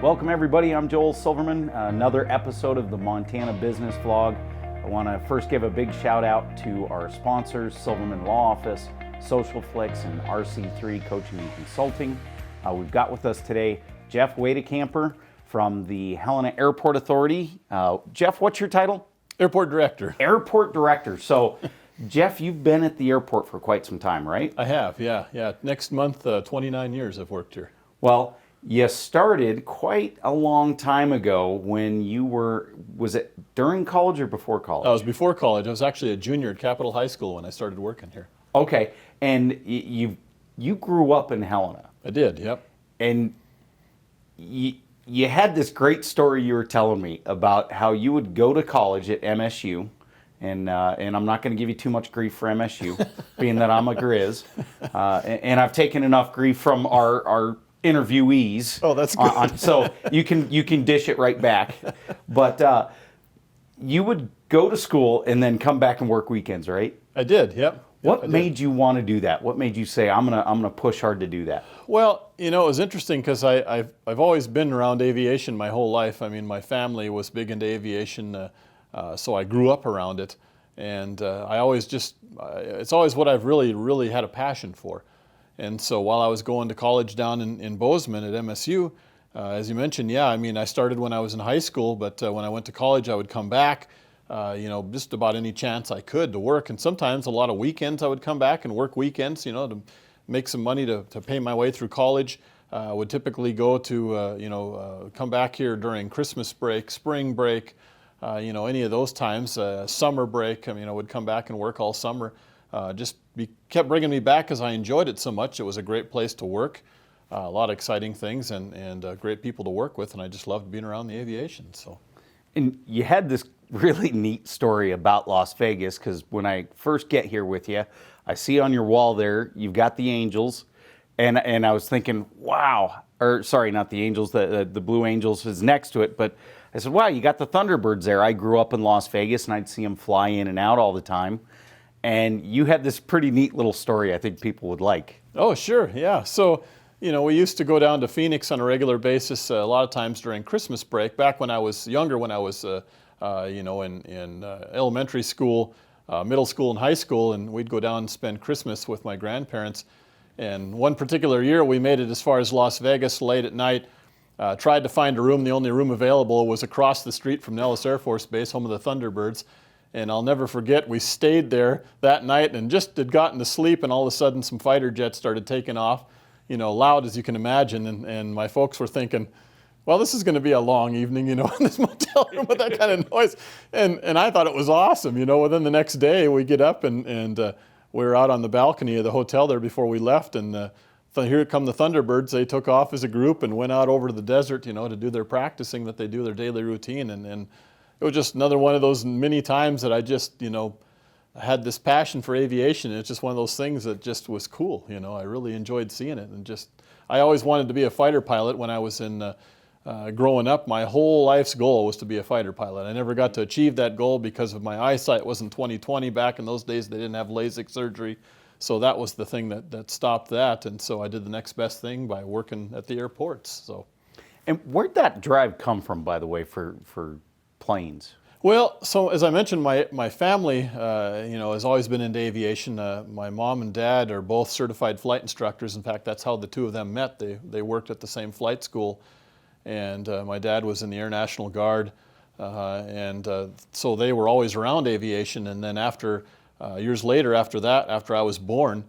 Welcome everybody, I'm Joel Silverman, another episode of the Montana Business Vlog. I want to first give a big shout out to our sponsors, Silverman Law Office, SocialFlixx, and RC3 Coaching and Consulting. We've got with us today Jeff Wadekamper from the Helena Airport Authority. Jeff, what's your title? Airport Director. Airport Director. So, Jeff, you've been at the airport for quite some time, right? I have, yeah. Next month, 29 years I've worked here. Well, you started quite a long time ago when you were, was it during college or before college? I was before college. I was actually a junior at Capitol High School when I started working here. Okay, and you grew up in Helena. I did, yep. And you had this great story you were telling me about how you would go to college at MSU, and I'm not going to give you too much grief for MSU, being that I'm a Grizz, and I've taken enough grief from our interviewees. Oh, that's good. So you can dish it right back. But you would go to school and then come back and work weekends, right? I did, yep. What made you want to do that? What made you say, I'm gonna push hard to do that? Well, you know, it was interesting because I've always been around aviation my whole life. I mean, my family was big into aviation, so I grew up around it. And I always it's always what I've really had a passion for. And so while I was going to college down in Bozeman at MSU, as you mentioned, yeah, I mean, I started when I was in high school, but when I went to college, I would come back, just about any chance I could to work. And sometimes a lot of weekends I would come back and work weekends, to make some money to pay my way through college. I would typically go to, come back here during Christmas break, spring break, any of those times, summer break. I mean, I would come back and work all summer. Kept bringing me back because I enjoyed it so much. It was a great place to work, a lot of exciting things, and great people to work with, and I just loved being around the aviation. So, and you had this really neat story about Las Vegas, because when I first get here with you, I see on your wall there you've got the Angels, and I was thinking, wow, or sorry, not the Angels, the Blue Angels is next to it, but I said, wow, you got the Thunderbirds there. I grew up in Las Vegas, and I'd see them fly in and out all the time. And you had this pretty neat little story I think people would like. Oh, sure, yeah. So, we used to go down to Phoenix on a regular basis a lot of times during Christmas break. Back when I was younger, when I was, in elementary school, middle school, and high school, and we'd go down and spend Christmas with my grandparents. And one particular year, we made it as far as Las Vegas late at night. Tried to find a room. The only room available was across the street from Nellis Air Force Base, home of the Thunderbirds. And I'll never forget, we stayed there that night and just had gotten to sleep, and all of a sudden some fighter jets started taking off, loud as you can imagine. And my folks were thinking, well, this is going to be a long evening, in this motel room with that kind of noise. And I thought it was awesome. Within the next day, we get up and we were out on the balcony of the hotel there before we left. And here come the Thunderbirds. They took off as a group and went out over to the desert, to do their practicing that they do, their daily routine. And it was just another one of those many times that I just, had this passion for aviation. It's just one of those things that just was cool. I really enjoyed seeing it, and I always wanted to be a fighter pilot when I was growing up. My whole life's goal was to be a fighter pilot. I never got to achieve that goal because of my eyesight. It wasn't 20/20 back in those days. They didn't have LASIK surgery. So that was the thing that stopped that. And so I did the next best thing by working at the airports. So. And where'd that drive come from, by the way, for planes? Well, so as I mentioned, my family, has always been into aviation. My mom and dad are both certified flight instructors. In fact, that's how the two of them met. They worked at the same flight school, and my dad was in the Air National Guard, so they were always around aviation. And then years later after that, after I was born,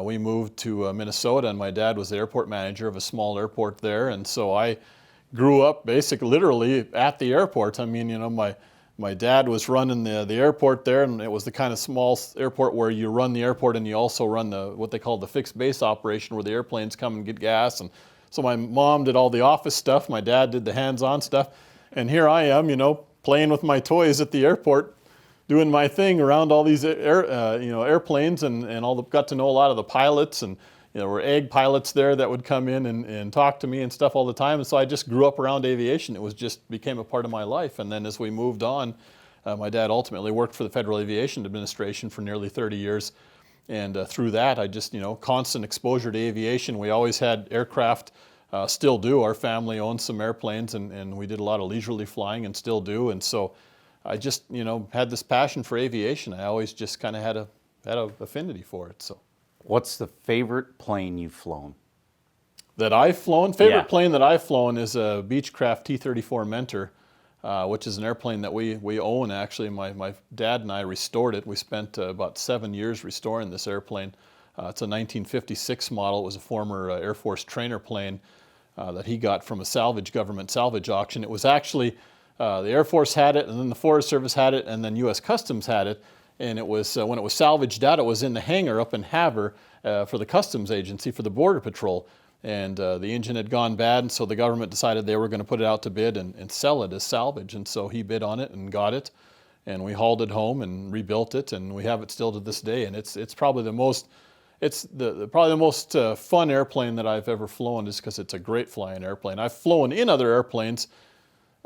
we moved to Minnesota, and my dad was the airport manager of a small airport there, and so I grew up basically literally at the airport. I mean, my dad was running the airport there, and it was the kind of small airport where you run the airport and you also run what they call the fixed base operation, where the airplanes come and get gas. And so my mom did all the office stuff, my dad did the hands-on stuff, and here I am, playing with my toys at the airport, doing my thing around all these airplanes, and got to know a lot of the pilots, and there were egg pilots there that would come in and talk to me and stuff all the time. And so I just grew up around aviation. It became a part of my life. And then as we moved on, my dad ultimately worked for the Federal Aviation Administration for nearly 30 years. And through that, I just, constant exposure to aviation. We always had aircraft still do. Our family owns some airplanes, and we did a lot of leisurely flying and still do. And so I just, had this passion for aviation. I always just kind of had a affinity for it. So, What's the favorite plane you've flown? that I've flown, favorite Yeah. plane that I've flown is a Beechcraft T-34 Mentor, which is an airplane that we own. Actually, my dad and I restored it. We spent about 7 years restoring this airplane. It's a 1956 model. It was a former Air Force trainer plane that he got from a government salvage auction. It was actually, the Air Force had it, and then the Forest Service had it, and then U.S. Customs had it. And it was, when it was salvaged out, it was in the hangar up in Havre for the Customs Agency, for the Border Patrol. And the engine had gone bad, and so the government decided they were going to put it out to bid and sell it as salvage. And so he bid on it and got it, and we hauled it home and rebuilt it, and we have it still to this day. And it's probably the most, probably the most fun airplane that I've ever flown, just because it's a great flying airplane. I've flown in other airplanes.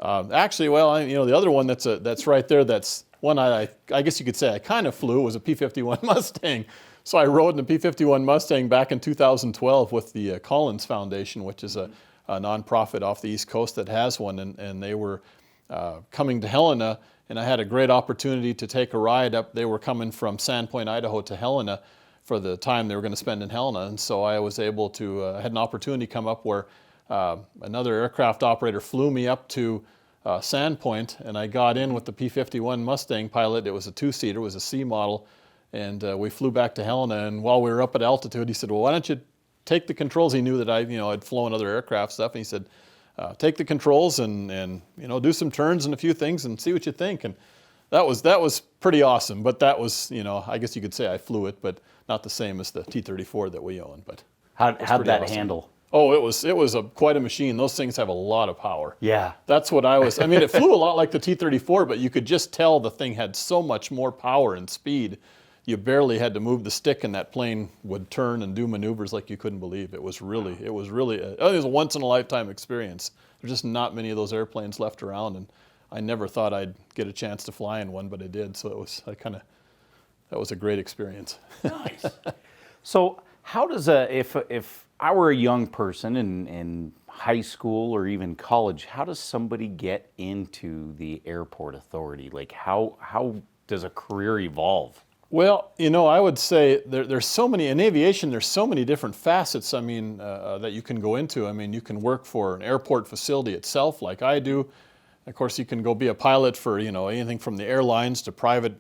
Actually, well, the other one that's right there, that's one I guess you could say I kind of flew, was a P-51 Mustang. So I rode in a P-51 Mustang back in 2012 with the Collins Foundation, which is a nonprofit off the East Coast that has one, and they were coming to Helena, and I had a great opportunity to take a ride up. They were coming from Sandpoint, Idaho to Helena for the time they were going to spend in Helena, and so I was able to, had an opportunity come up where another aircraft operator flew me up to Sandpoint, and I got in with the P-51 Mustang pilot. It was a two-seater, it was a C model, and we flew back to Helena. And while we were up at altitude, he said, "Well, why don't you take the controls?" He knew that I'd flown other aircraft stuff, and he said, "Take the controls and do some turns and a few things and see what you think." And that was pretty awesome. But that was, I guess you could say I flew it, but not the same as the T-34 that we own. But How'd that awesome. handle? Oh, it was quite a machine. Those things have a lot of power. Yeah. That's what it flew a lot like the T-34, but you could just tell the thing had so much more power and speed. You barely had to move the stick, and that plane would turn and do maneuvers like you couldn't believe. It was really, it was a once in a lifetime experience. There's just not many of those airplanes left around, and I never thought I'd get a chance to fly in one, but I did. So that was a great experience. Nice. So how does if I were a young person in high school or even college, how does somebody get into the airport authority? Like how does a career evolve? Well, I would say there's so many, in aviation, there's so many different facets, that you can go into. You can work for an airport facility itself, like I do. Of course, you can go be a pilot for, anything from the airlines to private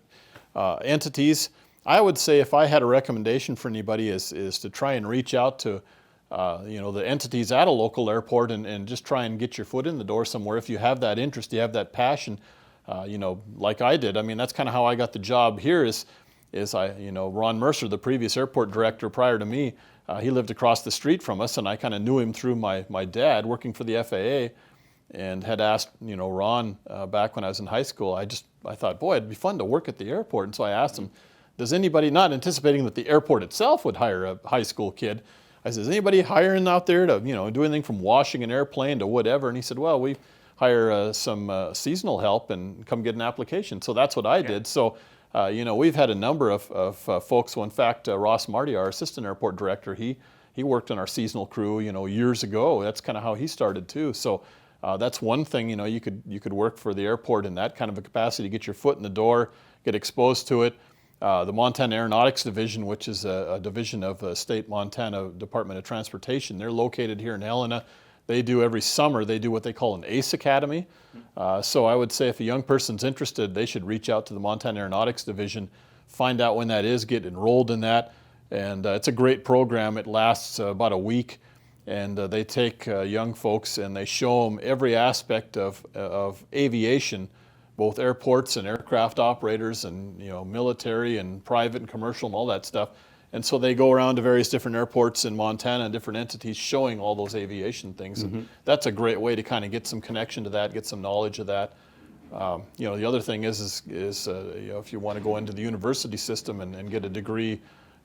entities. I would say if I had a recommendation for anybody is to try and reach out to, the entities at a local airport and just try and get your foot in the door somewhere. If you have that interest, you have that passion, like I did. That's kind of how I got the job here is Ron Mercer, the previous airport director prior to me, he lived across the street from us, and I kind of knew him through my dad working for the FAA, and had asked, Ron back when I was in high school. I thought, boy, it'd be fun to work at the airport. And so I asked him, does anybody, not anticipating that the airport itself would hire a high school kid, I said, is anybody hiring out there to, do anything from washing an airplane to whatever? And he said, well, we hire some seasonal help and come get an application. So that's what I did. So, we've had a number of folks. Well, in fact, Ross Marty, our assistant airport director, he worked on our seasonal crew, years ago. That's kind of how he started too. So that's one thing, you could work for the airport in that kind of a capacity, get your foot in the door, get exposed to it. The Montana Aeronautics Division, which is a division of state Montana Department of Transportation, they're located here in Helena. They do every summer, they do what they call an ACE Academy. So I would say if a young person's interested, they should reach out to the Montana Aeronautics Division, find out when that is, get enrolled in that. And it's a great program. It lasts about a week. And they take young folks and they show them every aspect of aviation, both airports and aircraft operators and military and private and commercial and all that stuff. And so they go around to various different airports in Montana and different entities showing all those aviation things. Mm-hmm. And that's a great way to kind of get some connection to that, get some knowledge of that. The other thing is if you want to go into the university system and get a degree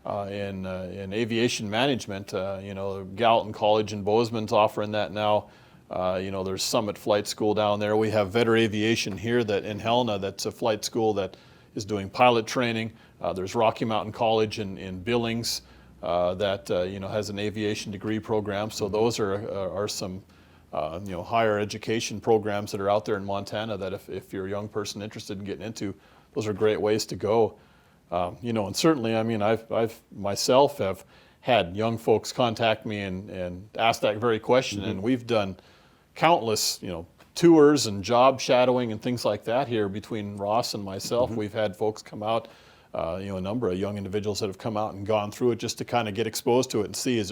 in aviation management, Gallatin College in Bozeman's offering that now. There's Summit Flight School down there. We have Vetter Aviation here that in Helena, that's a flight school that is doing pilot training. There's Rocky Mountain College in Billings. that has an aviation degree program. So those are some higher education programs that are out there in Montana that if you're a young person interested in getting into, those are great ways to go. And certainly, I mean, I've myself have had young folks contact me and ask that very question, and we've done countless, tours and job shadowing and things like that here between Ross and myself. We've had folks come out, a number of young individuals that have come out and gone through it just to kind of get exposed to it and see, is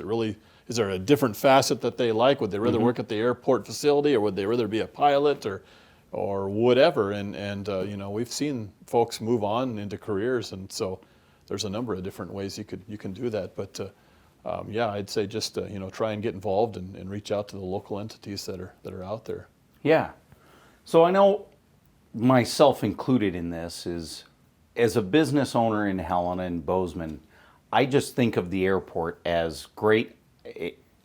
there a different facet that they like? Would they rather work at the airport facility, or would they rather be a pilot or whatever? And we've seen folks move on into careers, and so there's a number of different ways you can do that. But I'd say just try and get involved and reach out to the local entities that are out there. Yeah. So I know, myself included in this, is as a business owner in Helena and Bozeman, I just think of the airport as great.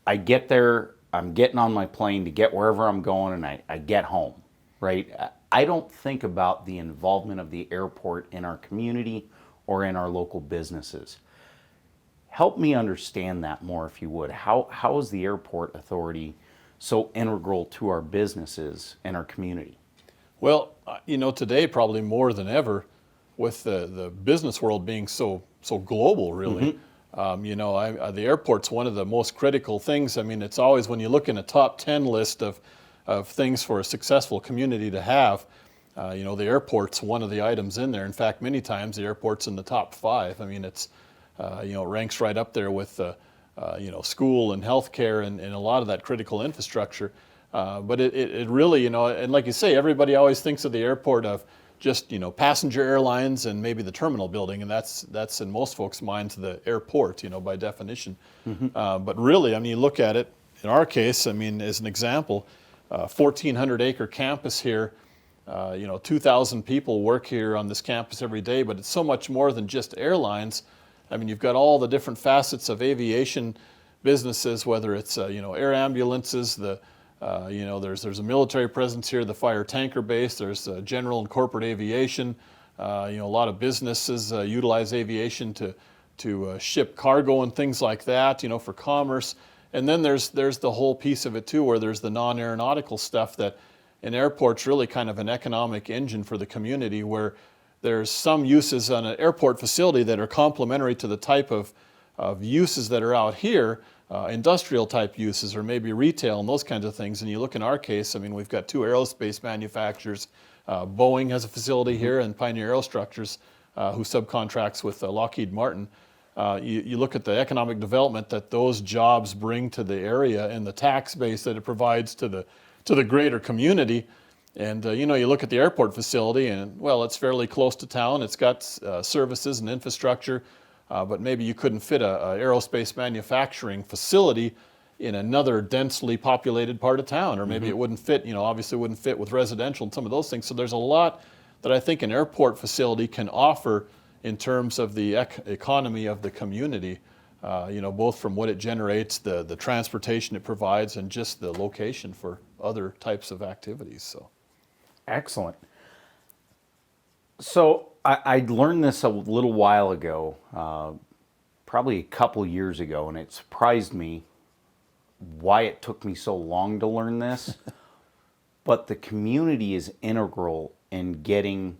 I get there, I'm getting on my plane to get wherever I'm going, and I get home, right? I don't think about the involvement of the airport in our community or in our local businesses. Help me understand that more, if you would. How is the airport authority so integral to our businesses and our community? Well, today probably more than ever, with the business world being so global, really. The airport's one of the most critical things. I mean, it's always, when you look in a top 10 list of things for a successful community to have, the airport's one of the items in there. In fact, many times the airport's in the top 5. I mean, it's it ranks right up there with school and healthcare and a lot of that critical infrastructure. But it really, and like you say, everybody always thinks of the airport of just, passenger airlines and maybe the terminal building, and that's in most folks' minds the airport, by definition. But really, I mean, you look at it, in our case, I mean, as an example, 1,400-acre campus here, 2,000 people work here on this campus every day, but it's so much more than just airlines. I mean, you've got all the different facets of aviation businesses, whether it's air ambulances, there's a military presence here, the fire tanker base, there's general and corporate aviation. A lot of businesses utilize aviation to ship cargo and things like that, for commerce. And then there's the whole piece of it too, where there's the non-aeronautical stuff that an airport's really kind of an economic engine for the community, where there's some uses on an airport facility that are complementary to the type of uses that are out here, industrial type uses or maybe retail and those kinds of things. And you look in our case, I mean, we've got 2 aerospace manufacturers. Boeing has a facility here, and Pioneer Aerostructures, who subcontracts with Lockheed Martin. You look at the economic development that those jobs bring to the area and the tax base that it provides to the greater community. And you look at the airport facility, and well, it's fairly close to town. It's got services and infrastructure, but maybe you couldn't fit a aerospace manufacturing facility in another densely populated part of town, or maybe it wouldn't fit. Obviously wouldn't fit with residential and some of those things. So there's a lot that I think an airport facility can offer in terms of the economy of the community. Both from what it generates, the transportation it provides, and just the location for other types of activities. So. Excellent. So I learned this a little while ago, probably a couple years ago, and it surprised me why it took me so long to learn this. But the community is integral in getting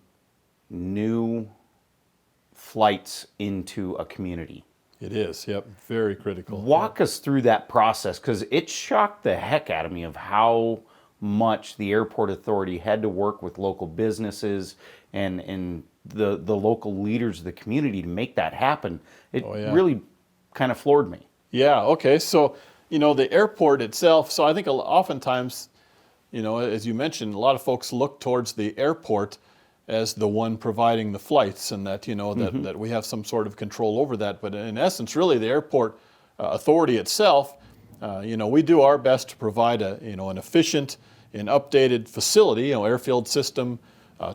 new flights into a community. It is, yep, very critical. Walk us through that process, because it shocked the heck out of me of how much the airport authority had to work with local businesses and the local leaders of the community to make that happen. It really kind of floored me. Yeah, okay, so, the airport itself, so I think oftentimes, as you mentioned, a lot of folks look towards the airport as the one providing the flights, and that that we have some sort of control over that. But in essence, really, the airport authority itself, we do our best to provide an efficient and updated facility, airfield system,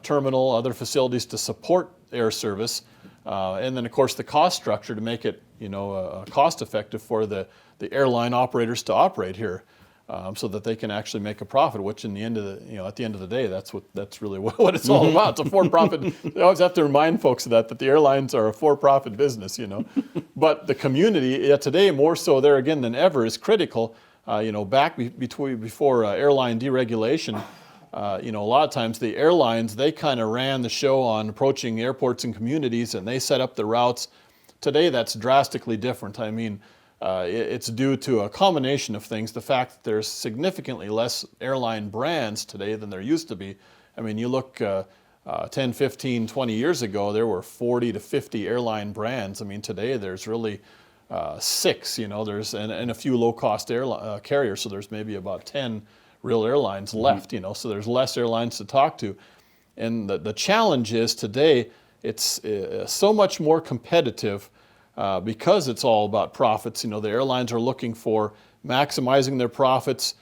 terminal, other facilities to support air service, and then of course the cost structure to make it cost effective for the airline operators to operate here. so that they can actually make a profit. Which, in the end of at the end of the day, that's really what it's all about. It's a for-profit. They always have to remind folks of that the airlines are a for-profit business. But the community today, more so there again than ever, is critical. Back before airline deregulation. A lot of times the airlines, they kind of ran the show on approaching airports and communities, and they set up the routes. Today, that's drastically different. I mean, it's due to a combination of things. The fact that there's significantly less airline brands today than there used to be. I mean, you look 10, 15, 20 years ago, there were 40 to 50 airline brands. I mean, today there's really 6, there's and a few low-cost carriers, so there's maybe about 10 real airlines left, so there's less airlines to talk to. And the challenge is today, it's so much more competitive because it's all about profits. The airlines are looking for maximizing their profits,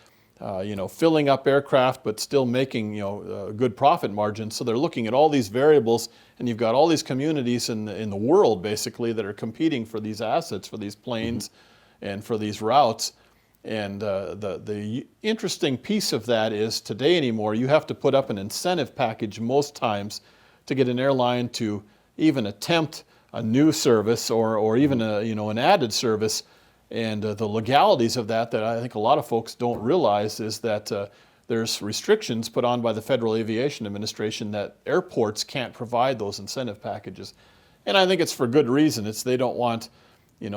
filling up aircraft, but still making, a good profit margin. So they're looking at all these variables, and you've got all these communities in the world, basically, that are competing for these assets, for these planes, and for these routes. And the interesting piece of that is today anymore, you have to put up an incentive package most times to get an airline to even attempt a new service or even an added service. And the legalities of that I think a lot of folks don't realize is that there's restrictions put on by the Federal Aviation Administration that airports can't provide those incentive packages. And I think it's for good reason. They don't want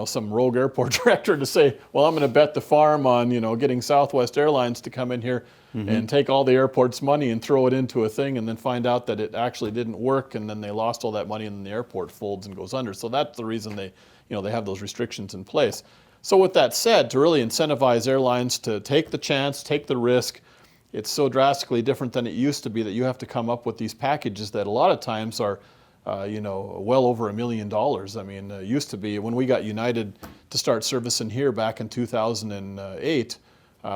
some rogue airport director to say, well, I'm going to bet the farm on, getting Southwest Airlines to come in here and take all the airport's money and throw it into a thing and then find out that it actually didn't work, and then they lost all that money and then the airport folds and goes under. So that's the reason they have those restrictions in place. So with that said, to really incentivize airlines to take the chance, take the risk, it's so drastically different than it used to be that you have to come up with these packages that a lot of times are well over $1 million. I mean, it used to be when we got United to start servicing here back in 2008,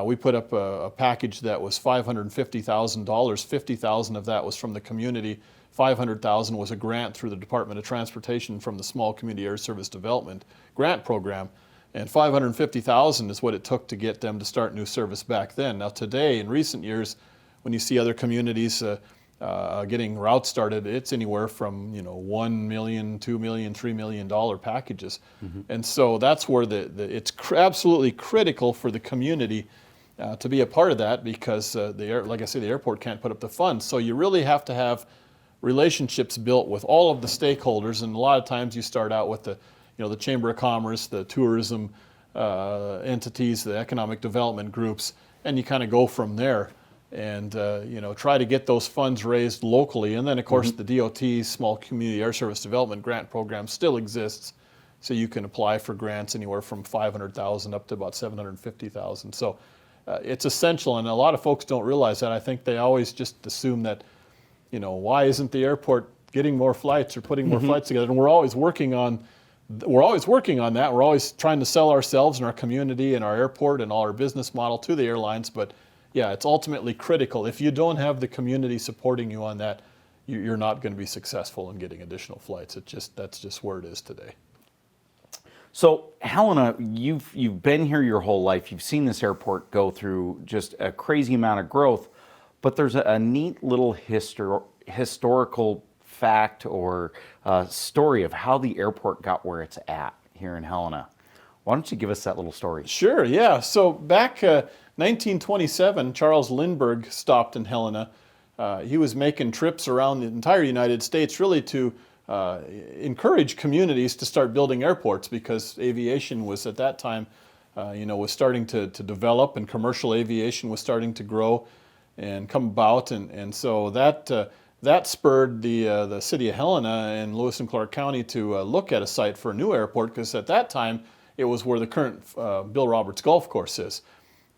we put up a package that was $550,000. $50,000 of that was from the community. $500,000 was a grant through the Department of Transportation from the Small Community Air Service Development Grant Program. And $550,000 is what it took to get them to start new service back then. Now today, in recent years, when you see other communities getting routes started, it's anywhere from $1 million, $2 million, $3 million packages, and so that's where it's absolutely critical for the community to be a part of that, because like I say, the airport can't put up the funds. So you really have to have relationships built with all of the stakeholders, and a lot of times you start out with the Chamber of Commerce, the tourism entities, the economic development groups, and you kind of go from there. And try to get those funds raised locally. And then, of course, the DOT's Small Community Air Service Development Grant Program still exists, so you can apply for grants anywhere from $500,000 up to about $750,000. So it's essential, and a lot of folks don't realize that. I think they always just assume that, why isn't the airport getting more flights or putting more flights together? And we're always working on that. We're always trying to sell ourselves and our community and our airport and all our business model to the airlines, but yeah, it's ultimately critical. If you don't have the community supporting you on that, you're not going to be successful in getting additional flights. That's just where it is today. So, Helena, you've been here your whole life. You've seen this airport go through just a crazy amount of growth, but there's a neat little historical fact or story of how the airport got where it's at here in Helena. Why don't you give us that little story? Sure, yeah. So back 1927, Charles Lindbergh stopped in Helena. He was making trips around the entire United States really to encourage communities to start building airports, because aviation was at that time, was starting to develop, and commercial aviation was starting to grow and come about. And so that spurred the city of Helena and Lewis and Clark County to look at a site for a new airport, because at that time it was where the current Bill Roberts Golf Course is.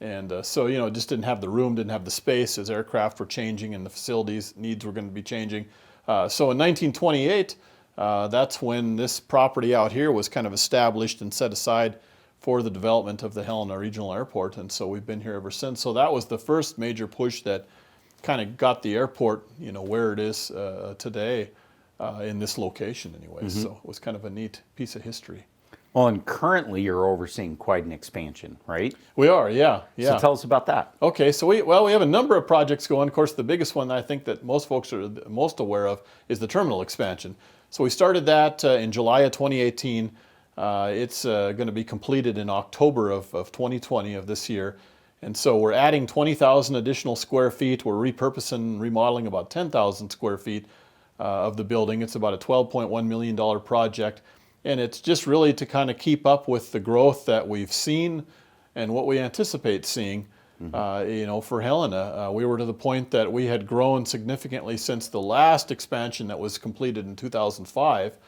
And so, it just didn't have the room, didn't have the space, as aircraft were changing and the facilities needs were going to be changing. So in 1928, that's when this property out here was kind of established and set aside for the development of the Helena Regional Airport. And so we've been here ever since. So that was the first major push that kind of got the airport, where it is today in this location anyway. So it was kind of a neat piece of history. Well, and currently you're overseeing quite an expansion, right? We are, yeah. So tell us about that. Okay, so we have a number of projects going. Of course, the biggest one I think that most folks are most aware of is the terminal expansion. So we started that in July of 2018. It's going to be completed in October of 2020 of this year. And so we're adding 20,000 additional square feet. We're repurposing, remodeling about 10,000 square feet of the building. It's about a $12.1 million project. And it's just really to kind of keep up with the growth that we've seen and what we anticipate seeing. For Helena, we were to the point that we had grown significantly since the last expansion that was completed in 2005.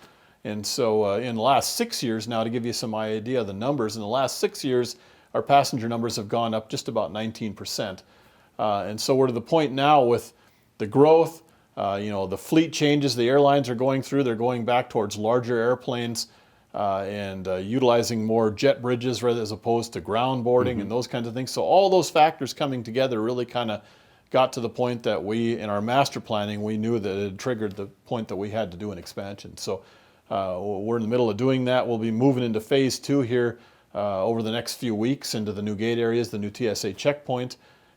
And so in the last 6 years now, to give you some idea of the numbers, in the last 6 years, our passenger numbers have gone up just about 19%. And so we're to the point now with the growth, the fleet changes the airlines are going through. They're going back towards larger airplanes and utilizing more jet bridges rather as opposed to ground boarding and those kinds of things. So all those factors coming together really kind of got to the point that we, in our master planning, we knew that it had triggered the point that we had to do an expansion. So we're in the middle of doing that. We'll be moving into phase 2 here over the next few weeks into the new gate areas, the new TSA checkpoint.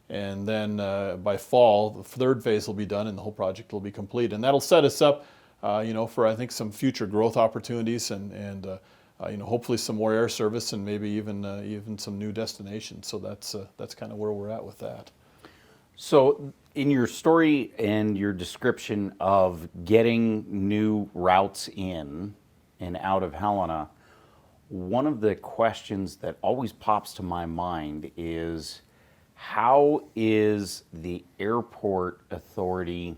And then by fall, the third phase will be done and the whole project will be complete. And that'll set us up, for I think some future growth opportunities and hopefully some more air service and maybe even some new destinations. So that's kind of where we're at with that. So in your story and your description of getting new routes in and out of Helena, one of the questions that always pops to my mind is, how is the airport authority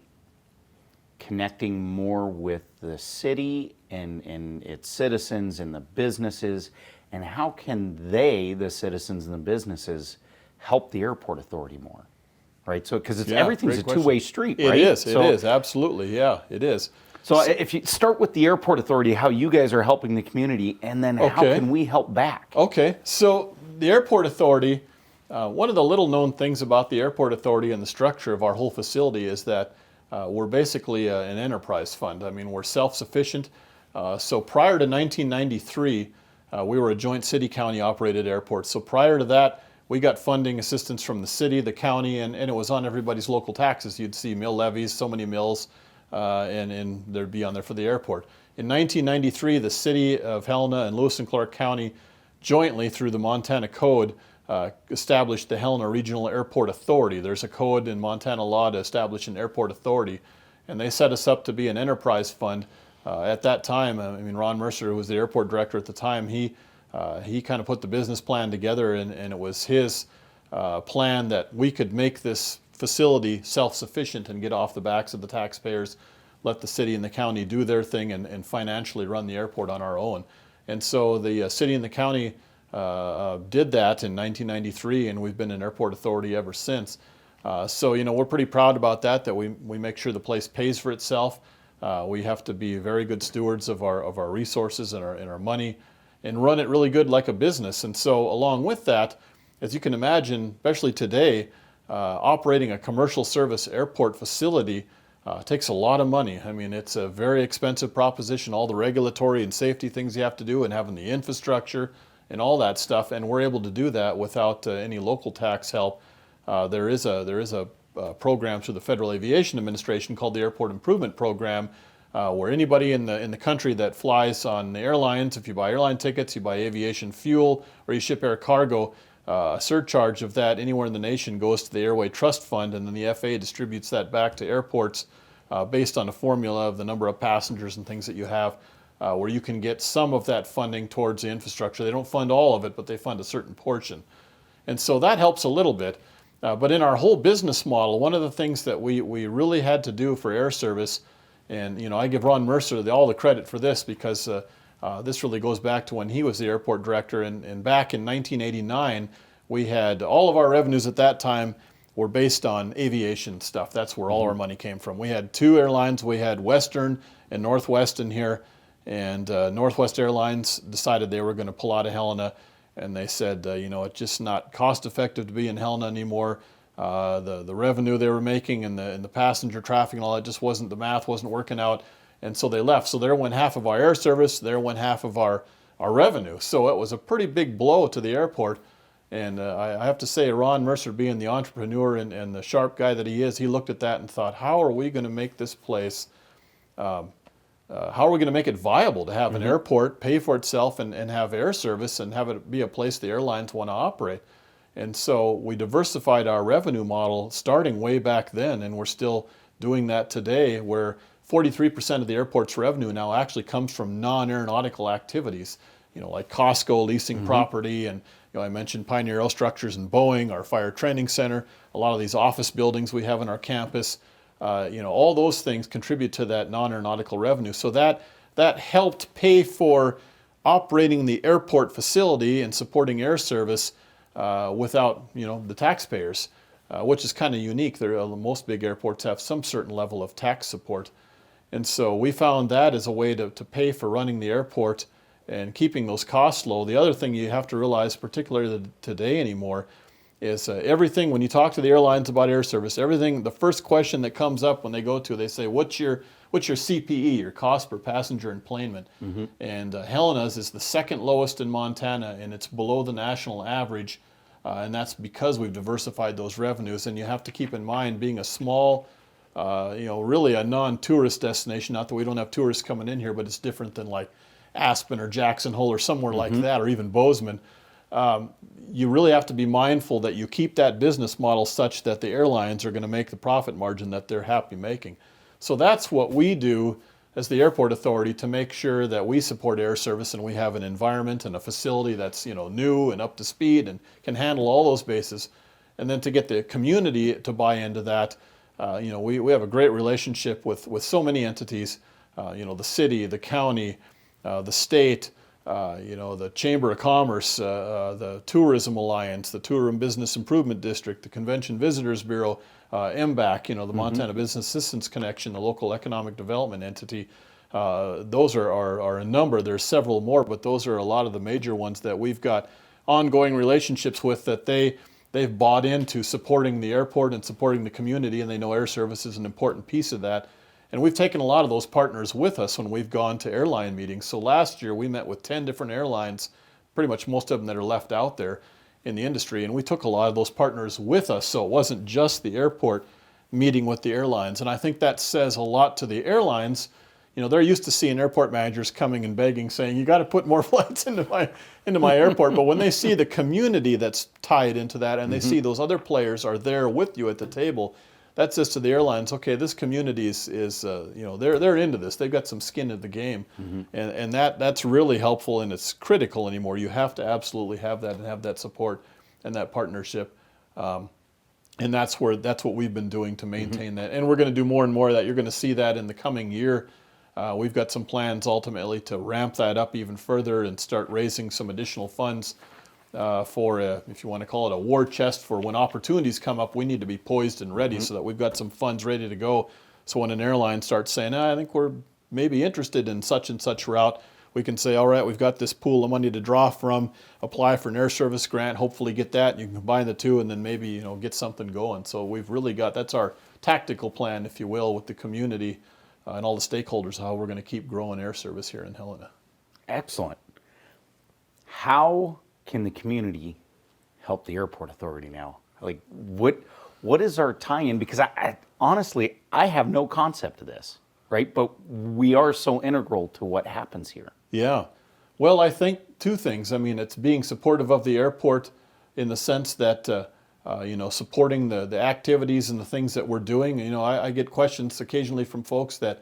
connecting more with the city and its citizens and the businesses, and how can they, the citizens and the businesses, help the airport authority more? Right, so because everything's a two-way street, right? It is, absolutely, yeah, it is. So if you start with the airport authority, how you guys are helping the community, and then how can we help back? Okay, so the airport authority, one of the little known things about the airport authority and the structure of our whole facility is that we're basically an enterprise fund. I mean, we're self-sufficient. So prior to 1993, we were a joint city-county operated airport. So prior to that, we got funding assistance from the city, the county, and it was on everybody's local taxes. You'd see mill levies, so many mills, and there'd be on there for the airport. In 1993, the city of Helena and Lewis and Clark County jointly through the Montana Code established the Helena Regional Airport Authority. There's a code in Montana law to establish an airport authority, and they set us up to be an enterprise fund. At that time, Ron Mercer, who was the airport director at the time, he kind of put the business plan together, and it was his plan that we could make this facility self-sufficient and get off the backs of the taxpayers, let the city and the county do their thing, and financially run the airport on our own. And so the city and the county did that in 1993, and we've been an airport authority ever since. So we're pretty proud about that we make sure the place pays for itself. We have to be very good stewards of our resources and our money, and run it really good like a business. And so along with that, as you can imagine, especially today, operating a commercial service airport facility takes a lot of money. I mean, it's a very expensive proposition, all the regulatory and safety things you have to do and having the infrastructure and all that stuff, and we're able to do that without any local tax help. There is a program through the Federal Aviation Administration called the Airport Improvement Program, where anybody in the country that flies on the airlines, if you buy airline tickets, you buy aviation fuel, or you ship air cargo, a surcharge of that anywhere in the nation goes to the Airway Trust Fund, and then the FAA distributes that back to airports based on a formula of the number of passengers and things that you have, where you can get some of that funding towards the infrastructure. They don't fund all of it, but they fund a certain portion. And so that helps a little bit. But in our whole business model, one of the things that we really had to do for air service, and I give Ron Mercer all the credit for this, because this really goes back to when he was the airport director, and back in 1989, we had all of our revenues at that time were based on aviation stuff. That's where all our money came from. We had two airlines. We had Western and Northwest in here, and Northwest Airlines decided they were going to pull out of Helena, and they said, it's just not cost effective to be in Helena anymore. The revenue they were making and the passenger traffic and all that just wasn't, the math wasn't working out, and so they left. So there went half of our air service, there went half of our our revenue. So it was a pretty big blow to the airport. And I have to say, Ron Mercer, being the entrepreneur and the sharp guy that he is, he looked at that and thought, how are we going to make this place, how are we going to make it viable to have an airport pay for itself and have air service and have it be a place the airlines want to operate? And so we diversified our revenue model starting way back then, and we're still doing that today, where 43% of the airport's revenue now actually comes from non-aeronautical activities, like Costco leasing property, and I mentioned Pioneer Aerostructures and Boeing, our fire training center, a lot of these office buildings we have in our campus. All those things contribute to that non-aeronautical revenue. So that helped pay for operating the airport facility and supporting air service without the taxpayers, which is kind of unique. Most big airports have some certain level of tax support. And so we found that as a way to pay for running the airport and keeping those costs low. The other thing you have to realize, particularly today anymore, is everything, when you talk to the airlines about air service, the first question that comes up when they say, what's your CPE, your cost per passenger enplanement? And Helena's is the second lowest in Montana, and it's below the national average, and that's because we've diversified those revenues. And you have to keep in mind, being a small, really a non-tourist destination, not that we don't have tourists coming in here, but it's different than like Aspen or Jackson Hole or somewhere like that, or even Bozeman. You really have to be mindful that you keep that business model such that the airlines are going to make the profit margin that they're happy making. So that's what we do as the airport authority to make sure that we support air service and we have an environment and a facility that's new and up to speed and can handle all those bases. And then to get the community to buy into that, we have a great relationship with so many entities, the city, the county, the state, the Chamber of Commerce, the Tourism Alliance, the Tourism Business Improvement District, the Convention Visitors Bureau, MBAC, the Montana Business Assistance Connection, the local economic development entity. Those are a number. There's several more, but those are a lot of the major ones that we've got ongoing relationships with, that they've bought into supporting the airport and supporting the community, and they know air service is an important piece of that. And we've taken a lot of those partners with us when we've gone to airline meetings. So last year we met with 10 different airlines, pretty much most of them that are left out there in the industry, and we took a lot of those partners with us. So it wasn't just the airport meeting with the airlines. And I think that says a lot to the airlines. They're used to seeing airport managers coming and begging, saying, you got to put more flights into my airport. But when they see the community that's tied into that, and they see those other players are there with you at the table, that says to the airlines, okay, this community is they're into this. They've got some skin in the game, and that's really helpful, and it's critical anymore. You have to absolutely have that and have that support and that partnership, and that's what we've been doing to maintain that. And we're going to do more and more of that. You're going to see that in the coming year. We've got some plans ultimately to ramp that up even further and start raising some additional funds for, if you want to call it a war chest, for when opportunities come up, we need to be poised and ready so that we've got some funds ready to go. So when an airline starts saying, I think we're maybe interested in such and such route, we can say, all right, we've got this pool of money to draw from, apply for an air service grant, hopefully get that, and you can combine the two and then maybe get something going. So we've really that's our tactical plan, if you will, with the community and all the stakeholders, how we're going to keep growing air service here in Helena. Excellent. How can the community help the airport authority now? Like, what is our tie-in? Because I honestly, I have no concept of this, right? But we are so integral to what happens here. Yeah. Well, I think two things. I mean, it's being supportive of the airport in the sense that, supporting the activities and the things that we're doing. I get questions occasionally from folks that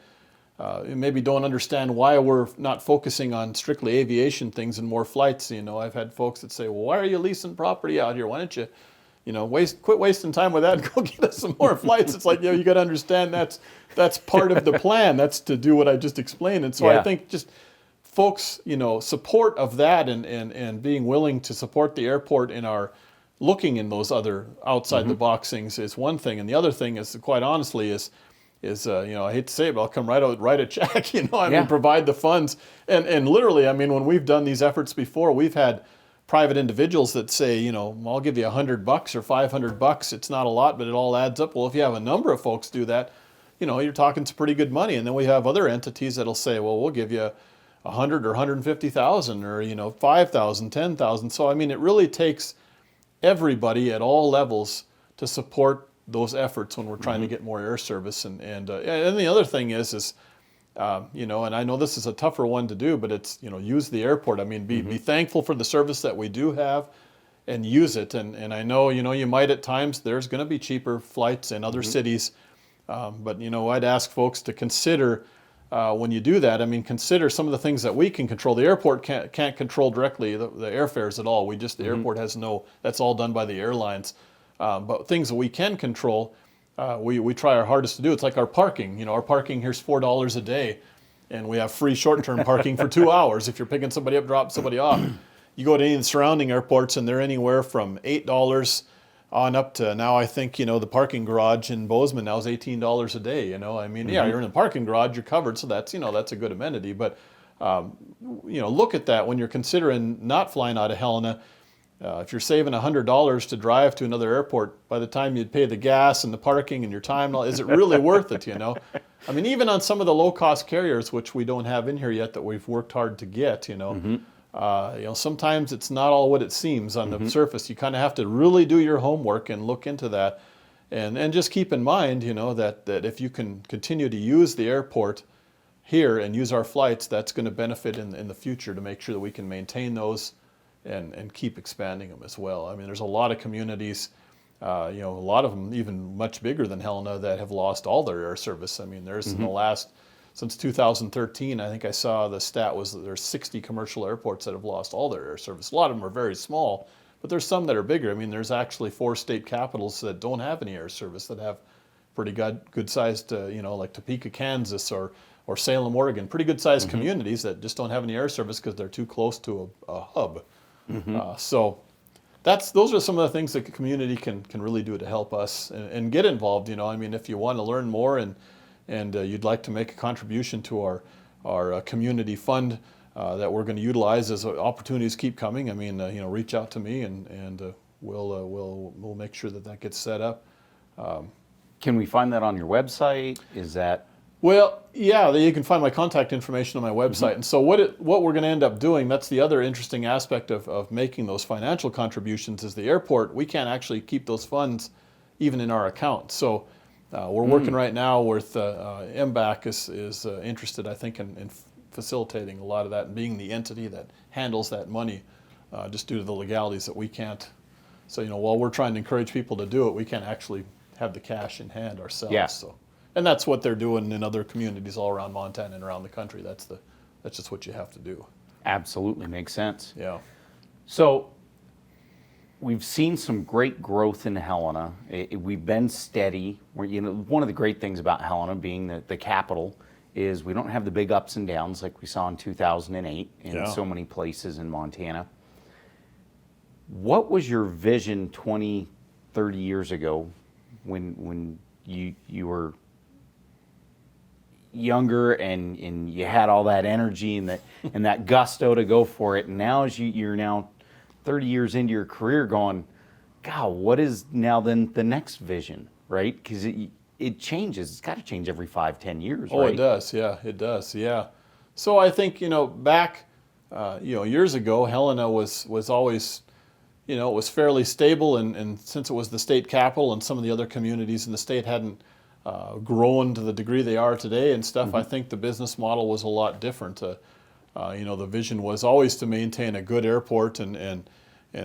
maybe don't understand why we're not focusing on strictly aviation things and more flights. I've had folks that say, well, why are you leasing property out here? Why don't you, quit wasting time with that and go get us some more flights? It's like, you got to understand that's part of the plan. That's to do what I just explained. And so I think just folks, support of that and being willing to support the airport in our looking in those other outside the box things is one thing. And the other thing is, quite honestly, is I hate to say it, but I'll come write a check, mean, provide the funds. And literally, I mean, when we've done these efforts before, we've had private individuals that say, I'll give you $100 or $500. It's not a lot, but it all adds up. Well, if you have a number of folks do that, you're talking some pretty good money. And then we have other entities that'll say, well, we'll give you 100 or 150,000 or 5,000, 10,000. So I mean, it really takes everybody at all levels to support those efforts when we're trying to get more air service. And the other thing is and I know this is a tougher one to do, but it's use the airport. I mean, be thankful for the service that we do have, and use it. And I know you might at times there's going to be cheaper flights in other cities, but I'd ask folks to consider. When you do that, I mean, consider some of the things that we can control. The airport can't control directly the airfares at all. The airport has that's all done by the airlines. But things that we can control, we try our hardest to do. It's like our parking. Our parking here's $4 a day, and we have free short-term parking for 2 hours. If you're picking somebody up, drop somebody off. You go to any of the surrounding airports, and they're anywhere from $8 on up to now. I think the parking garage in Bozeman now is $18 a day. I mean, yeah, you're in the parking garage, you're covered, so that's that's a good amenity. But look at that when you're considering not flying out of Helena. If you're saving $100 to drive to another airport, by the time you'd pay the gas and the parking and your time, is it really worth it? I mean, even on some of the low-cost carriers, which we don't have in here yet, that we've worked hard to get. Sometimes it's not all what it seems on the surface. You kind of have to really do your homework and look into that, and just keep in mind, that if you can continue to use the airport here and use our flights, that's going to benefit in the future to make sure that we can maintain those and keep expanding them as well. I mean, there's a lot of communities, a lot of them even much bigger than Helena, that have lost all their air service. I mean, there's in the last. Since 2013, I think I saw the stat was that there's 60 commercial airports that have lost all their air service. A lot of them are very small, but there's some that are bigger. I mean, there's actually 4 state capitals that don't have any air service that have pretty good-sized, like Topeka, Kansas, or Salem, Oregon. Pretty good-sized communities that just don't have any air service because they're too close to a hub. So those are some of the things that the community can really do to help us and get involved. I mean, if you want to learn more and you'd like to make a contribution to our community fund that we're going to utilize as opportunities keep coming, I mean, reach out to me and we'll make sure that gets set up. Can we find that on your website? Is that? Well, yeah, you can find my contact information on my website. And so what we're going to end up doing, that's the other interesting aspect of making those financial contributions, is the airport. We can't actually keep those funds even in our account. So we're working right now with MBAC is interested, I think, in facilitating a lot of that and being the entity that handles that money, just due to the legalities that we can't. So while we're trying to encourage people to do it, we can't actually have the cash in hand ourselves. Yeah. So, and that's what they're doing in other communities all around Montana and around the country. That's just what you have to do. Absolutely makes sense. Yeah. So we've seen some great growth in Helena. We've been steady. One of the great things about Helena being the capital is we don't have the big ups and downs like we saw in 2008 in so many places in Montana. What was your vision 20, 30 years ago when you were younger and you had all that energy and that gusto to go for it, and now as you're now 30 years into your career going, God, what is now then the next vision, right? Because it changes. It's got to change every 5-10 years, right? Oh, it does. Yeah, it does. Yeah. So I think, back, years ago, Helena was always, it was fairly stable. And since it was the state capital and some of the other communities in the state hadn't grown to the degree they are today and stuff, I think the business model was a lot different. The vision was always to maintain a good airport and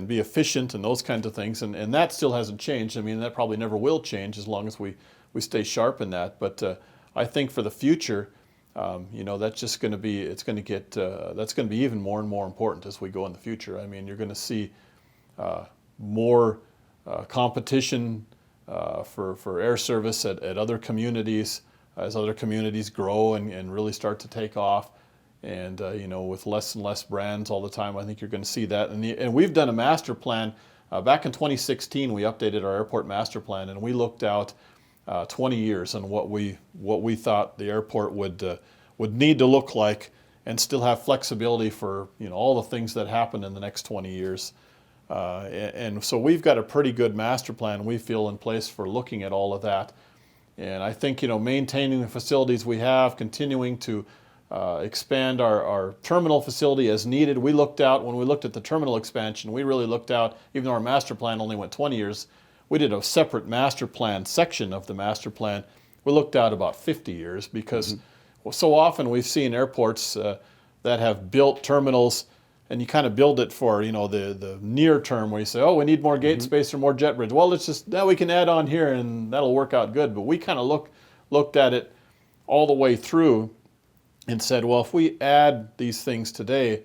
be efficient and those kinds of things. And that still hasn't changed. I mean, that probably never will change as long as we stay sharp in that. But I think for the future, that's just going to be, that's going to be even more and more important as we go in the future. I mean, you're going to see more competition for air service at other communities as other communities grow and really start to take off. And with less and less brands all the time, I think you're going to see that. And we've done a master plan. Back in 2016, we updated our airport master plan, and we looked out 20 years on what we thought the airport would need to look like, and still have flexibility for all the things that happen in the next 20 years. And so we've got a pretty good master plan we feel in place for looking at all of that. And I think maintaining the facilities we have, continuing to expand our terminal facility as needed. When we looked at the terminal expansion, we really looked out, even though our master plan only went 20 years, we did a separate master plan section of the master plan. We looked out about 50 years because so often we've seen airports that have built terminals, and you kind of build it for, the near term, where you say, oh, we need more gate space or more jet bridge. Well, now we can add on here and that'll work out good. But we kind of looked at it all the way through and said, well, if we add these things today,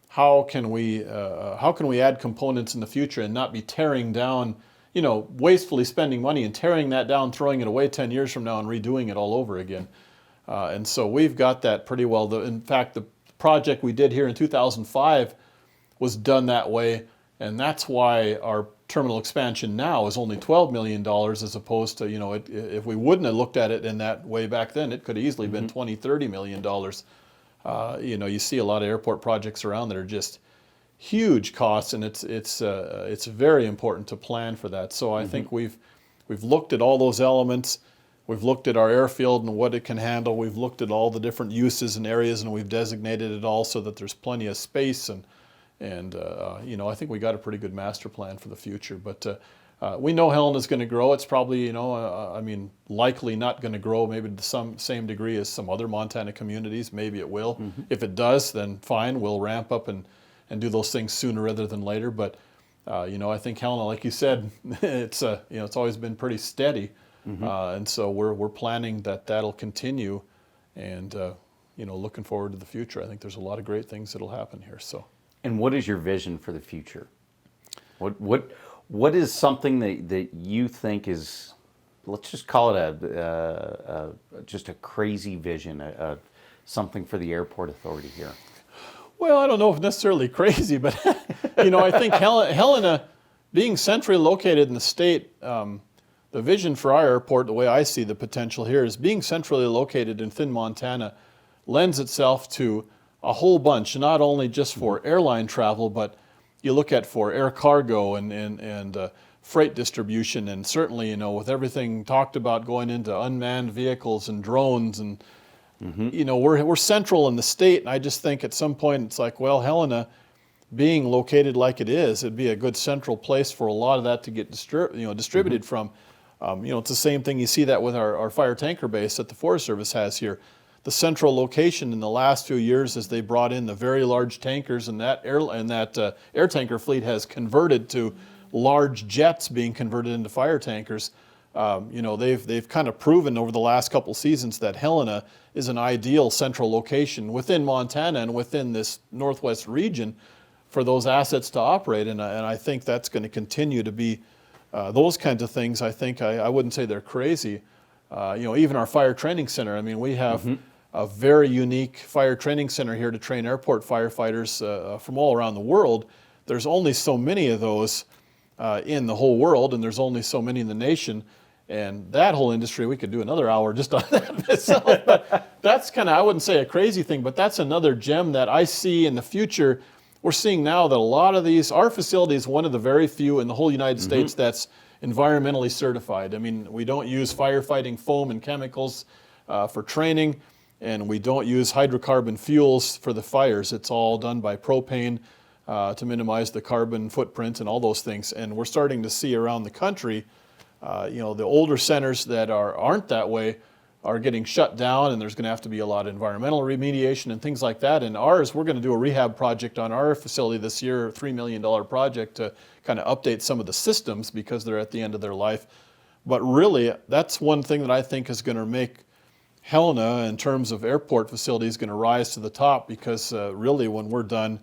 how can we add components in the future and not be tearing down, wastefully spending money and tearing that down, throwing it away 10 years from now and redoing it all over again. And so we've got that pretty well. In fact, the project we did here in 2005 was done that way, and that's why our terminal expansion now is only $12 million as opposed to, if we wouldn't have looked at it in that way back then, it could have easily been $20-30 million. You see a lot of airport projects around that are just huge costs, and it's very important to plan for that. So I think we've looked at all those elements. We've looked at our airfield and what it can handle. We've looked at all the different uses and areas, and we've designated it all so that there's plenty of space. And I think we got a pretty good master plan for the future. But we know Helena's going to grow. It's probably, likely not going to grow maybe to some same degree as some other Montana communities. Maybe it will. If it does, then fine. We'll ramp up and do those things sooner rather than later. But I think Helena, like you said, it's always been pretty steady. And so we're planning that'll continue, and looking forward to the future. I think there's a lot of great things that'll happen here. So. And what is your vision for the future? What is something that you think is, let's just call it just a crazy vision, something for the airport authority here? Well, I don't know if necessarily crazy, but I think Helena, being centrally located in the state, the vision for our airport, the way I see the potential here, is being centrally located in thin Montana lends itself to a whole bunch, not only just for airline travel, but you look at for air cargo and freight distribution, and certainly, with everything talked about going into unmanned vehicles and drones, and we're central in the state, and I just think at some point it's like, well, Helena, being located like it is, it'd be a good central place for a lot of that to get distributed from. It's the same thing, you see that with our fire tanker base that the Forest Service has here. The central location in the last few years, as they brought in the very large tankers, and that air tanker fleet has converted to large jets being converted into fire tankers. They've kind of proven over the last couple seasons that Helena is an ideal central location within Montana and within this Northwest region for those assets to operate. And I think that's going to continue to be those kinds of things. I think I wouldn't say they're crazy. Even our fire training center. We have a very unique fire training center here to train airport firefighters from all around the world. There's only so many of those in the whole world, and there's only so many in the nation. And that whole industry, we could do another hour just on that itself. But that's kind of, I wouldn't say a crazy thing, but that's another gem that I see in the future. We're seeing now that a lot of our facility is one of the very few in the whole United States that's environmentally certified. We don't use firefighting foam and chemicals for training, and we don't use hydrocarbon fuels for the fires. It's all done by propane to minimize the carbon footprint and all those things. And we're starting to see around the country, the older centers that aren't that way are getting shut down, and there's going to have to be a lot of environmental remediation and things like that. And ours, we're going to do a rehab project on our facility this year, a $3 million project to kind of update some of the systems because they're at the end of their life. But really, that's one thing that I think is going to make Helena, in terms of airport facilities, going to rise to the top, because really when we're done,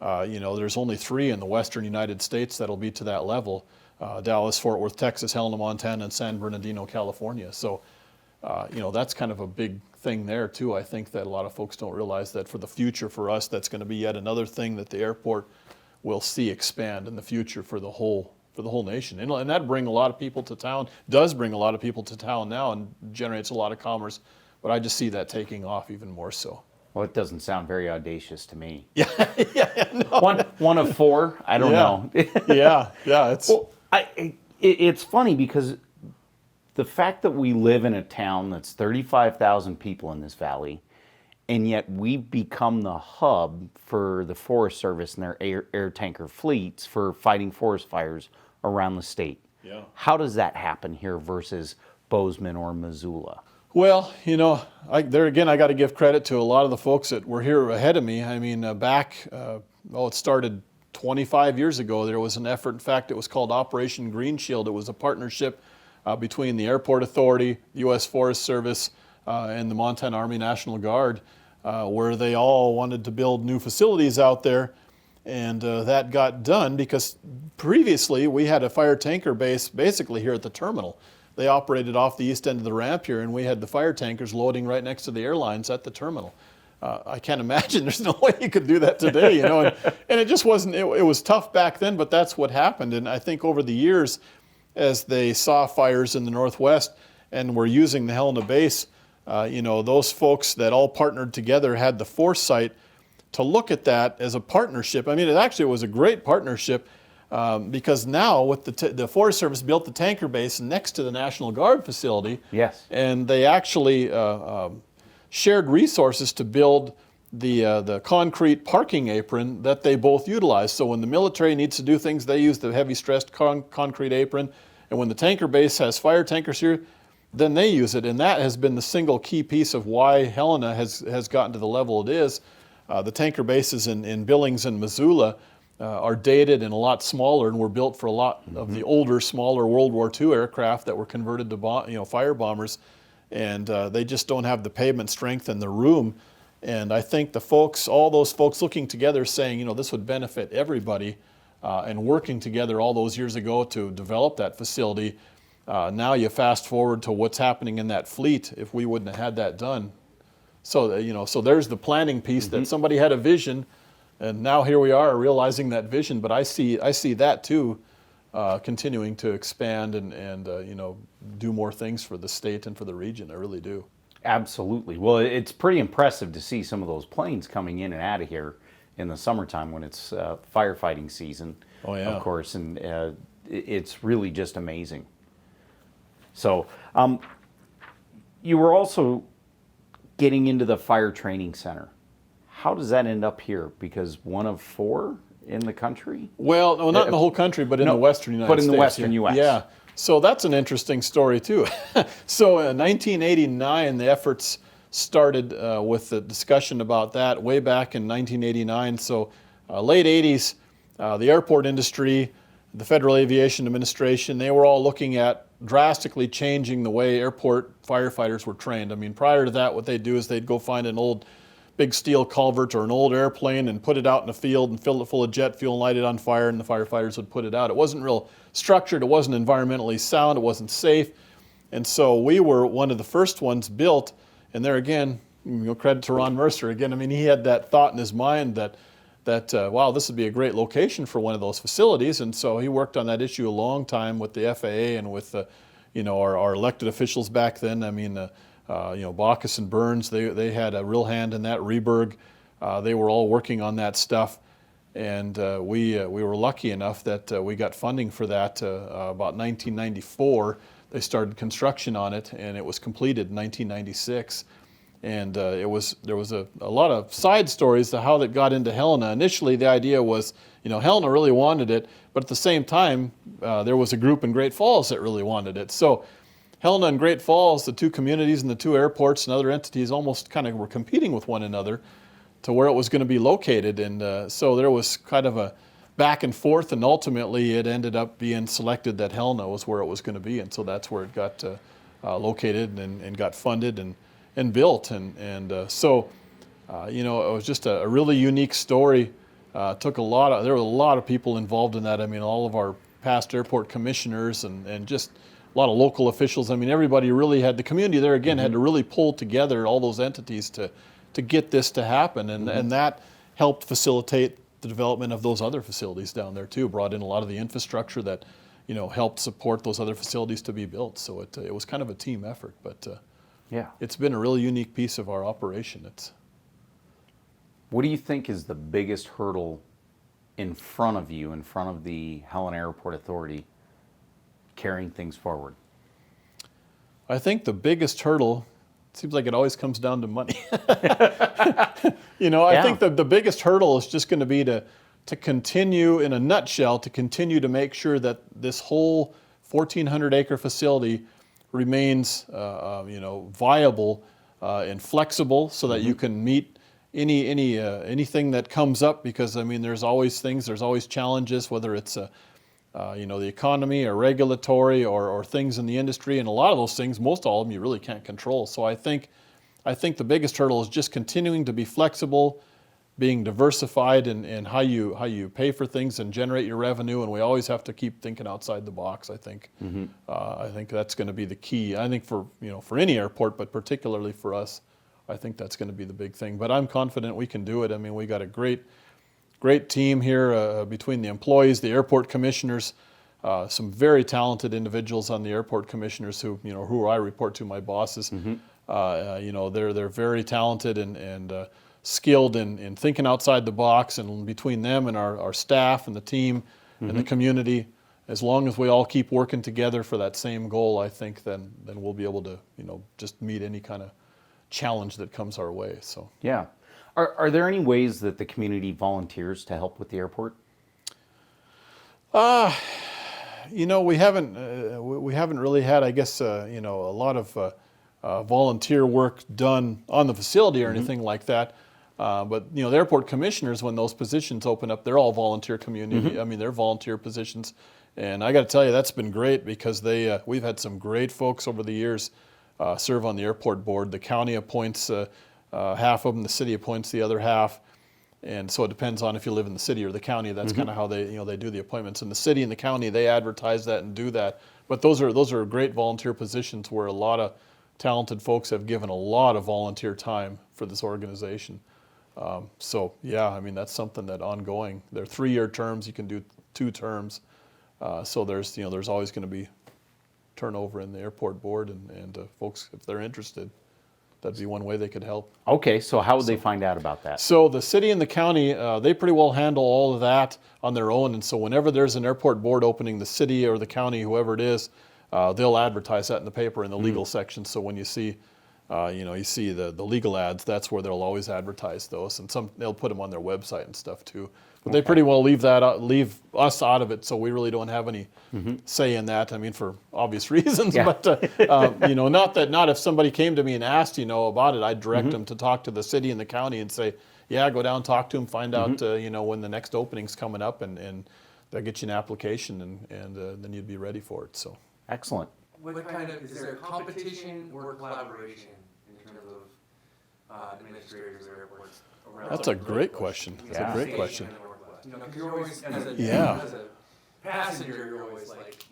there's only 3 in the western United States that'll be to that level. Dallas, Fort Worth, Texas, Helena, Montana, and San Bernardino, California. So, that's kind of a big thing there too. I think that a lot of folks don't realize that for the future for us, that's going to be yet another thing that the airport will see expand in the future for the whole nation. And that brings a lot of people to town, does bring a lot of people to town now, and generates a lot of commerce. But I just see that taking off even more so. Well, it doesn't sound very audacious to me. Yeah, no. One of 4, I don't know. yeah. It's funny because the fact that we live in a town that's 35,000 people in this valley, and yet we've become the hub for the Forest Service and their air tanker fleets for fighting forest fires around the state. Yeah. How does that happen here versus Bozeman or Missoula? Well, there again, I got to give credit to a lot of the folks that were here ahead of me. I mean, it started 25 years ago. There was an effort. In fact, it was called Operation Green Shield. It was a partnership between the Airport Authority, U.S. Forest Service, and the Montana Army National Guard, where they all wanted to build new facilities out there. And that got done because previously we had a fire tanker base basically here at the terminal. They operated off the east end of the ramp here, and we had the fire tankers loading right next to the airlines at the terminal. I can't imagine, there's no way you could do that today, and it just wasn't, it was tough back then, but that's what happened. And I think over the years, as they saw fires in the Northwest and were using the Helena base, those folks that all partnered together had the foresight to look at that as a partnership. I mean, it was a great partnership because now with the Forest Service built the tanker base next to the National Guard facility. Yes. And they actually shared resources to build the concrete parking apron that they both utilize. So when the military needs to do things, they use the heavy stressed concrete apron. And when the tanker base has fire tankers here, then they use it. And that has been the single key piece of why Helena has gotten to the level it is. The tanker bases in Billings and Missoula are dated and a lot smaller and were built for a lot of the older, smaller World War II aircraft that were converted to fire bombers. And they just don't have the pavement strength and the room. And I think all those folks looking together saying, this would benefit everybody and working together all those years ago to develop that facility. Now you fast forward to what's happening in that fleet if we wouldn't have had that done. So, so there's the planning piece that somebody had a vision, and now here we are realizing that vision. But I see that too, continuing to expand and do more things for the state and for the region. I really do. Absolutely. Well, it's pretty impressive to see some of those planes coming in and out of here in the summertime when it's firefighting season. Oh yeah. Of course, and it's really just amazing. So, you were also getting into the fire training center. How does that end up here? Because one of 4 in the country? Well, no, not in the whole country, but in the western United States. But in the western U.S. Yeah. So that's an interesting story too. So in 1989, the efforts started with the discussion about that way back in 1989. So late 80s, the airport industry, the Federal Aviation Administration, they were all looking at drastically changing the way airport firefighters were trained. I mean, prior to that, what they'd do is they'd go find an old big steel culvert or an old airplane and put it out in the field and fill it full of jet fuel and light it on fire, and the firefighters would put it out. It wasn't real structured, it wasn't environmentally sound, it wasn't safe. And so we were one of the first ones built, and there again, credit to Ron Mercer again. I mean, he had that thought in his mind that wow, this would be a great location for one of those facilities. And so he worked on that issue a long time with the FAA and with our elected officials back then. I mean, Baucus and Burns, they had a real hand in that. Rehberg, they were all working on that stuff. And we were lucky enough that we got funding for that about 1994. They started construction on it, and it was completed in 1996. And there was a lot of side stories to how that got into Helena. Initially, the idea was, Helena really wanted it, but at the same time, there was a group in Great Falls that really wanted it. So Helena and Great Falls, the two communities and the two airports and other entities almost kind of were competing with one another to where it was going to be located. And so there was kind of a back and forth, and ultimately it ended up being selected that Helena was where it was going to be. And so that's where it got located and got funded and built. So it was just a really unique story. There were a lot of people involved in that. I mean, all of our past airport commissioners and just a lot of local officials. I mean, everybody really had, the community there again had to really pull together all those entities to get this to happen. And that helped facilitate the development of those other facilities down there too, brought in a lot of the infrastructure that, helped support those other facilities to be built. So it was kind of a team effort, but yeah, it's been a really unique piece of our operation. What do you think is the biggest hurdle in front of you, in front of the Helena Airport Authority, carrying things forward? I think the biggest hurdle seems like it always comes down to money. I think the biggest hurdle is just going to be to continue, in a nutshell, to continue to make sure that this whole 1,400-acre facility remains, viable and flexible, so that you can meet anything that comes up. Because there's always challenges, whether it's the economy or regulatory or things in the industry, and a lot of those things, most all of them, you really can't control. So I think the biggest hurdle is just continuing to be flexible, being diversified in how you pay for things and generate your revenue, and we always have to keep thinking outside the box. I think that's going to be the key. I think for any airport, but particularly for us, I think that's going to be the big thing. But I'm confident we can do it. We got a great team here between the employees, the airport commissioners, some very talented individuals on the airport commissioners who I report to, my bosses. They're very talented and skilled in thinking outside the box, and between them and our staff and the team and the community, as long as we all keep working together for that same goal, I think then we'll be able to just meet any kind of challenge that comes our way. So yeah. Are there any ways that the community volunteers to help with the airport? We haven't really had, I guess, a lot of volunteer work done on the facility or anything like that. But the airport commissioners, when those positions open up, they're all volunteer community. They're volunteer positions, and I got to tell you, that's been great, because we've had some great folks over the years serve on the airport board. The county appoints half of them, the city appoints the other half, and so it depends on if you live in the city or the county. That's kind of how they do the appointments. In the city and the county, they advertise that and do that. But those are great volunteer positions where a lot of talented folks have given a lot of volunteer time for this organization. That's something that ongoing. They're 3-year terms. You can do 2 terms. So there's always going to be turnover in the airport board, and folks, if they're interested, that'd be one way they could help. Okay, so how would they find out about that? So the city and the county, they pretty well handle all of that on their own. And so whenever there's an airport board opening, the city or the county, whoever it is, they'll advertise that in the paper in the legal section. So when you see the legal ads, that's where they'll always advertise those, and they'll put them on their website and stuff too. But they pretty well leave us out of it, so we really don't have any say in that. For obvious reasons. Yeah. But not if somebody came to me and asked about it, I'd direct them to talk to the city and the county and say, yeah, go down, talk to them, find out when the next opening's coming up, and they'll get you an application, and then you'd be ready for it. So excellent. Is there a competition or collaboration in terms of administrators or airports around? That's a great question. That's a great question. You're always, as a passenger, you're always like,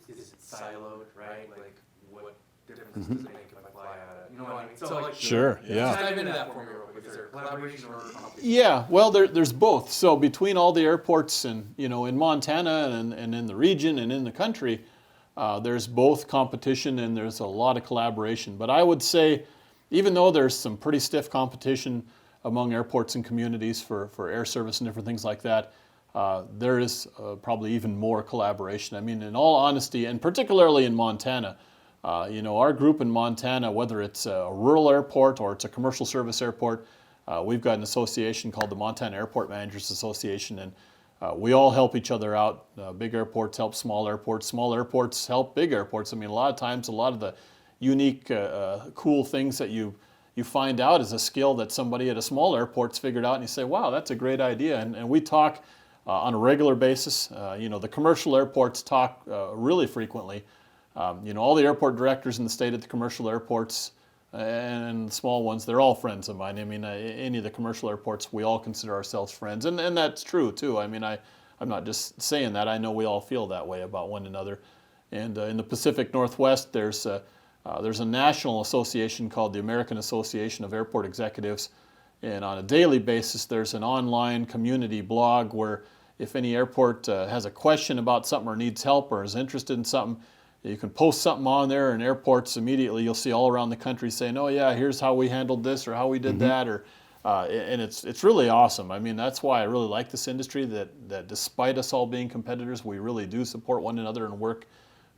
is it siloed, right? Like, what difference does it make if I fly out of? You know what I mean? So sure, yeah. Just dive into that for me real quick. Is there collaboration or competition? Yeah, well, there's both. So between all the airports and in Montana and in the region and in the country, there's both competition and there's a lot of collaboration. But I would say, even though there's some pretty stiff competition among airports and communities for air service and different things like that, there is probably even more collaboration. In all honesty, and particularly in Montana, our group in Montana, whether it's a rural airport or it's a commercial service airport, we've got an association called the Montana Airport Managers Association, and we all help each other out. Big airports help small airports help big airports. A lot of times, a lot of the unique, cool things that you find out is a skill that somebody at a small airport's figured out, and you say, wow, that's a great idea. And we talk on a regular basis. The commercial airports talk really frequently. All the airport directors in the state at the commercial airports and the small ones, they're all friends of mine. Any of the commercial airports, we all consider ourselves friends, and that's true too. I'm not just saying that. I know we all feel that way about one another. And in the Pacific Northwest, there's a national association called the American Association of Airport Executives, and on a daily basis, there's an online community blog where if any airport has a question about something or needs help or is interested in something, you can post something on there, and airports immediately you'll see all around the country saying, oh yeah, here's how we handled this or how we did that, and it's really awesome. That's why I really like this industry, that despite us all being competitors, we really do support one another and work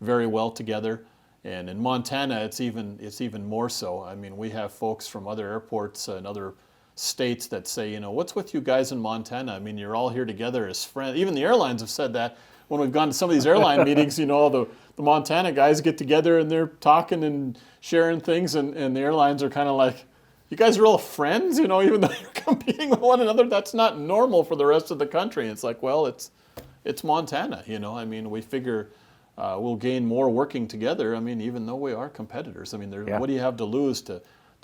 very well together. And in Montana, it's even more so. I mean, we have folks from other airports and other states that say, what's with you guys in Montana? I mean, you're all here together as friends. Even the airlines have said that when we've gone to some of these airline meetings. The Montana guys get together and they're talking and sharing things, and the airlines are kind of like, you guys are all friends, even though you're competing with one another. That's not normal for the rest of the country. And it's like, well, it's Montana. I mean, we figure we'll gain more working together. I mean, even though we are competitors. I mean, what do you have to lose to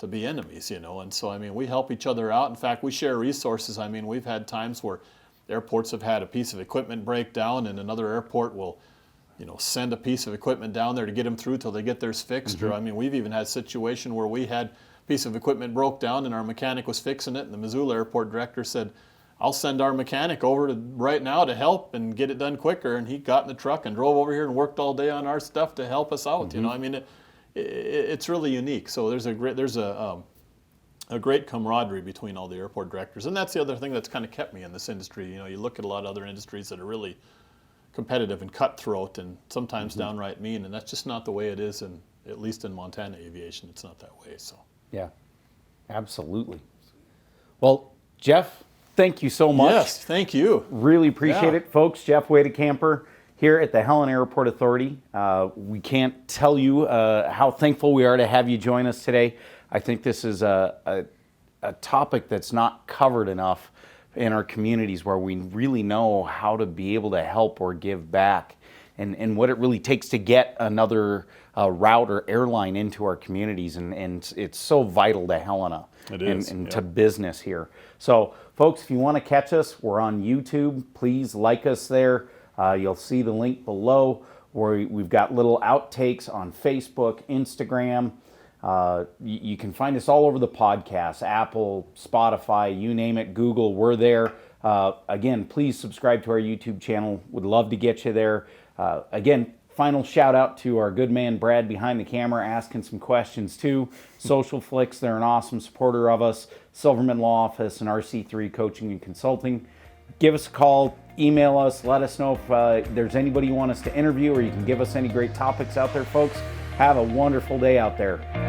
be enemies? And so, I mean, we help each other out. In fact, we share resources. I mean, we've had times where airports have had a piece of equipment break down, and another airport will send a piece of equipment down there to get them through till they get theirs fixed. Or I mean, we've even had a situation where we had a piece of equipment broke down and our mechanic was fixing it, and the Missoula airport director said, I'll send our mechanic over right now to help and get it done quicker. And he got in the truck and drove over here and worked all day on our stuff to help us out. I mean, it's really unique. So there's a great camaraderie between all the airport directors. And that's the other thing that's kind of kept me in this industry. You look at a lot of other industries that are really competitive and cutthroat and sometimes downright mean, and that's just not the way it is, at least in Montana aviation. It's not that way. So Yeah, absolutely. Well, Jeff, thank you so much. Yes, thank you. Really appreciate it, folks. Jeff Wadekamper here at the Helena Airport Authority. We can't tell you how thankful we are to have you join us today. I think this is a topic that's not covered enough in our communities, where we really know how to be able to help or give back, and what it really takes to get another route or airline into our communities. And it's so vital to Helena and to business here. So folks, if you want to catch us, we're on YouTube. Please like us there. You'll see the link below, where we've got little outtakes on Facebook, Instagram. You can find us all over the podcast, Apple, Spotify, you name it, Google, we're there. Again, please subscribe to our YouTube channel. Would love to get you there. Again, final shout out to our good man Brad behind the camera, asking some questions too. SocialFlixx, they're an awesome supporter of us. Silverman Law Office and RC3 Coaching and Consulting. Give us a call, email us, let us know if there's anybody you want us to interview, or you can give us any great topics out there, folks. Have a wonderful day out there.